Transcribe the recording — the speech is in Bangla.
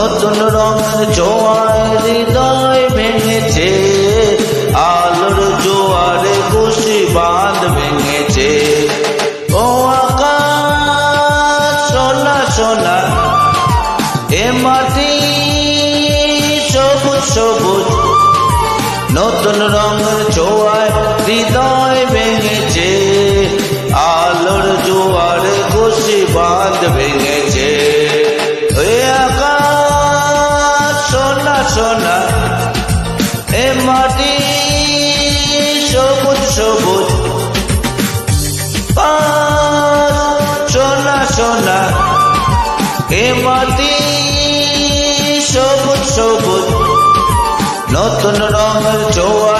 নতুন রঙের জোয়ার হৃদয় ভেঙেছে, আলোর জোয়ারে খুশি বাঁধ ভেঙেছে। ও আকাশ সোনা সোনা, এ মাটি সবুজ সবুজ, নতুন রঙের জোয়ার হৃদয় ভেঙেছে, আলোর জোয়ারে খুশি বাঁধ ভেঙেছে। এ আকাশ সোনা সোনা, এ মাটি সবুজ সবুজ, সোনা সোনা, এ মাটি সবুজ সবুজ, নতুন রঙের জোয়ার